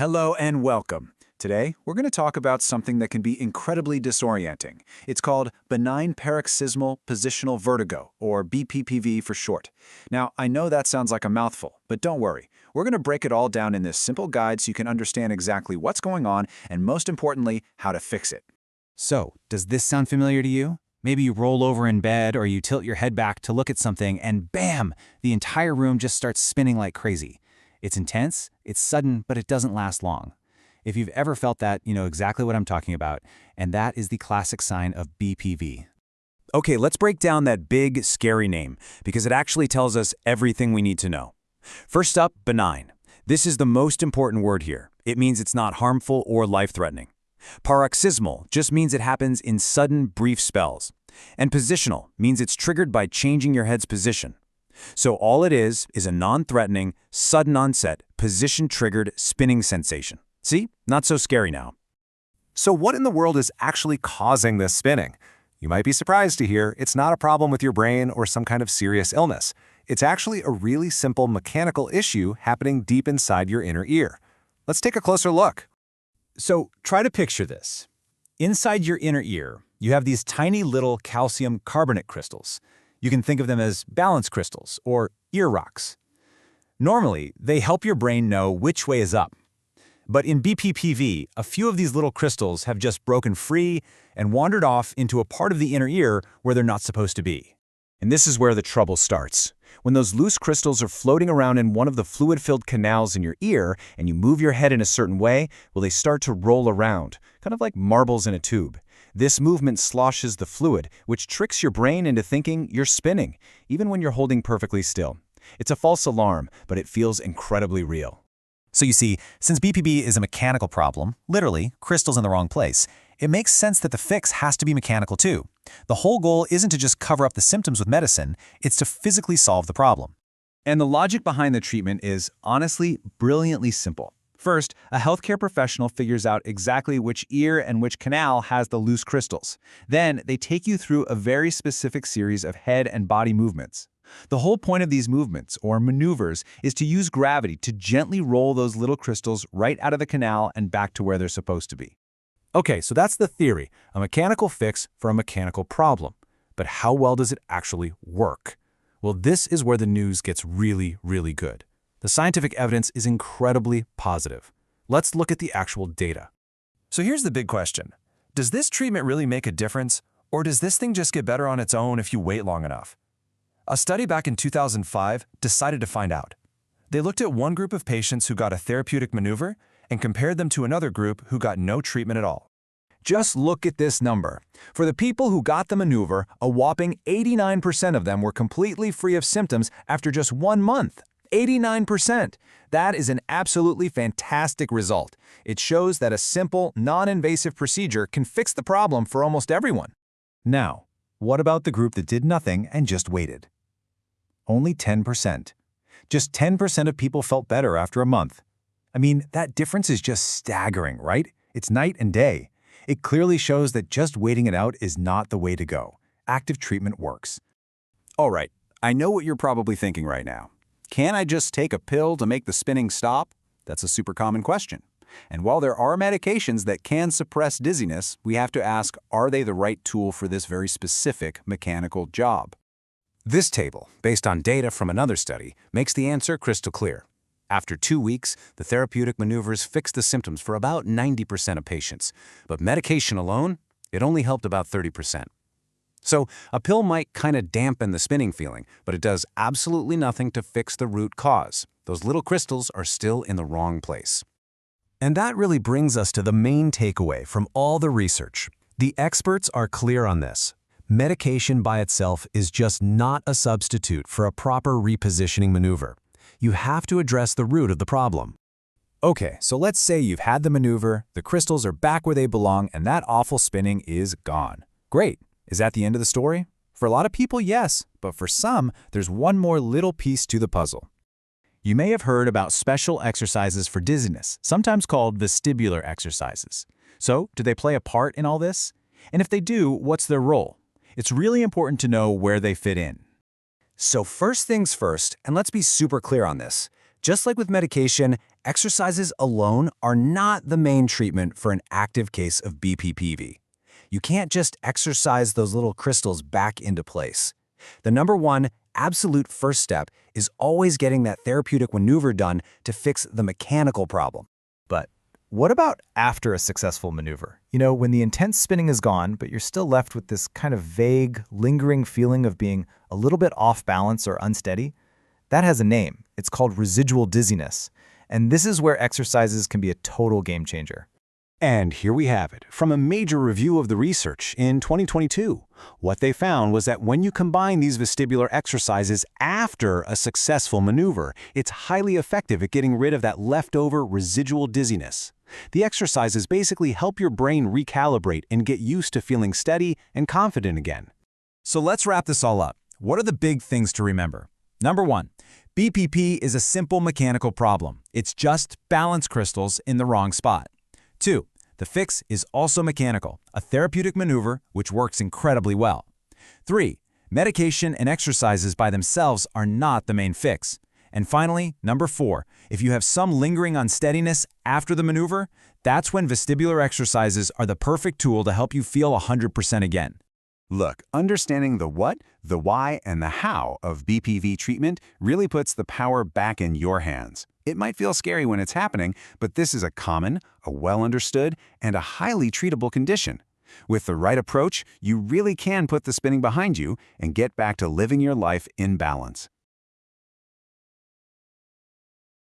Hello and welcome. Today, we're going to talk about something that can be incredibly disorienting. It's called benign paroxysmal positional vertigo, or BPPV for short. Now, I know that sounds like a mouthful, but don't worry. We're going to break it all down in this simple guide so you can understand exactly what's going on and, most importantly, how to fix it. So, does this sound familiar to you? Maybe you roll over in bed or you tilt your head back to look at something and bam, the entire room just starts spinning like crazy. It's intense, it's sudden, but it doesn't last long. If you've ever felt that, you know exactly what I'm talking about, and that is the classic sign of BPV. Okay, let's break down that big, scary name, because it actually tells us everything we need to know. First up, benign. This is the most important word here. It means it's not harmful or life-threatening. Paroxysmal just means it happens in sudden, brief spells. And positional means it's triggered by changing your head's position. So all it is a non-threatening, sudden onset, position-triggered spinning sensation. See? Not so scary now. So what in the world is actually causing this spinning? You might be surprised to hear it's not a problem with your brain or some kind of serious illness. It's actually a really simple mechanical issue happening deep inside your inner ear. Let's take a closer look. So try to picture this. Inside your inner ear, you have these tiny little calcium carbonate crystals. You can think of them as balance crystals or ear rocks. Normally, they help your brain know which way is up. But in BPPV, a few of these little crystals have just broken free and wandered off into a part of the inner ear where they're not supposed to be. And this is where the trouble starts. When those loose crystals are floating around in one of the fluid-filled canals in your ear and you move your head in a certain way, well, they start to roll around, kind of like marbles in a tube. This movement sloshes the fluid, which tricks your brain into thinking you're spinning, even when you're holding perfectly still. It's a false alarm, but it feels incredibly real. So you see, since BPV is a mechanical problem, literally, crystals in the wrong place, it makes sense that the fix has to be mechanical too. The whole goal isn't to just cover up the symptoms with medicine, it's to physically solve the problem. And the logic behind the treatment is, honestly, brilliantly simple. First, a healthcare professional figures out exactly which ear and which canal has the loose crystals. Then, they take you through a very specific series of head and body movements. The whole point of these movements, or maneuvers, is to use gravity to gently roll those little crystals right out of the canal and back to where they're supposed to be. Okay, so that's the theory, a mechanical fix for a mechanical problem. But how well does it actually work? Well, this is where the news gets really, really good. The scientific evidence is incredibly positive. Let's look at the actual data. So here's the big question. Does this treatment really make a difference, or does this thing just get better on its own if you wait long enough? A study back in 2005 decided to find out. They looked at one group of patients who got a therapeutic maneuver and compared them to another group who got no treatment at all. Just look at this number. For the people who got the maneuver, a whopping 89% of them were completely free of symptoms after just 1 month. 89%! That is an absolutely fantastic result. It shows that a simple, non-invasive procedure can fix the problem for almost everyone. Now, what about the group that did nothing and just waited? Only 10%. Just 10% of people felt better after a month. I mean, that difference is just staggering, right? It's night and day. It clearly shows that just waiting it out is not the way to go. Active treatment works. All right, I know what you're probably thinking right now. Can I just take a pill to make the spinning stop? That's a super common question. And while there are medications that can suppress dizziness, we have to ask, are they the right tool for this very specific mechanical job? This table, based on data from another study, makes the answer crystal clear. After 2 weeks, the therapeutic maneuvers fixed the symptoms for about 90% of patients, but medication alone, it only helped about 30%. So a pill might kind of dampen the spinning feeling, but it does absolutely nothing to fix the root cause. Those little crystals are still in the wrong place. And that really brings us to the main takeaway from all the research. The experts are clear on this. Medication by itself is just not a substitute for a proper repositioning maneuver. You have to address the root of the problem. Okay, so let's say you've had the maneuver, the crystals are back where they belong, and that awful spinning is gone. Great. Is that the end of the story? For a lot of people, yes, but for some, there's one more little piece to the puzzle. You may have heard about special exercises for dizziness, sometimes called vestibular exercises. So, do they play a part in all this? And if they do, what's their role? It's really important to know where they fit in. So first things first, and let's be super clear on this, Just like with medication, exercises alone are not the main treatment for an active case of BPPV. You can't just exercise those little crystals back into place. The number one, absolute first step is always getting that therapeutic maneuver done to fix the mechanical problem. But what about after a successful maneuver? You know, when the intense spinning is gone, but you're still left with this kind of vague, lingering feeling of being a little bit off balance or unsteady? That has a name. It's called residual dizziness. And this is where exercises can be a total game changer. And here we have it, from a major review of the research in 2022. What they found was that when you combine these vestibular exercises after a successful maneuver, it's highly effective at getting rid of that leftover residual dizziness. The exercises basically help your brain recalibrate and get used to feeling steady and confident again. So let's wrap this all up. What are the big things to remember? Number one, BPP is a simple mechanical problem. It's just balance crystals in the wrong spot. 2. The fix is also mechanical, a therapeutic maneuver which works incredibly well. 3. Medication and exercises by themselves are not the main fix. And finally, number 4, if you have some lingering unsteadiness after the maneuver, that's when vestibular exercises are the perfect tool to help you feel 100% again. Look, understanding the what, the why, and the how of BPV treatment really puts the power back in your hands. It might feel scary when it's happening, but this is a common, a well-understood, and a highly treatable condition. With the right approach, you really can put the spinning behind you and get back to living your life in balance.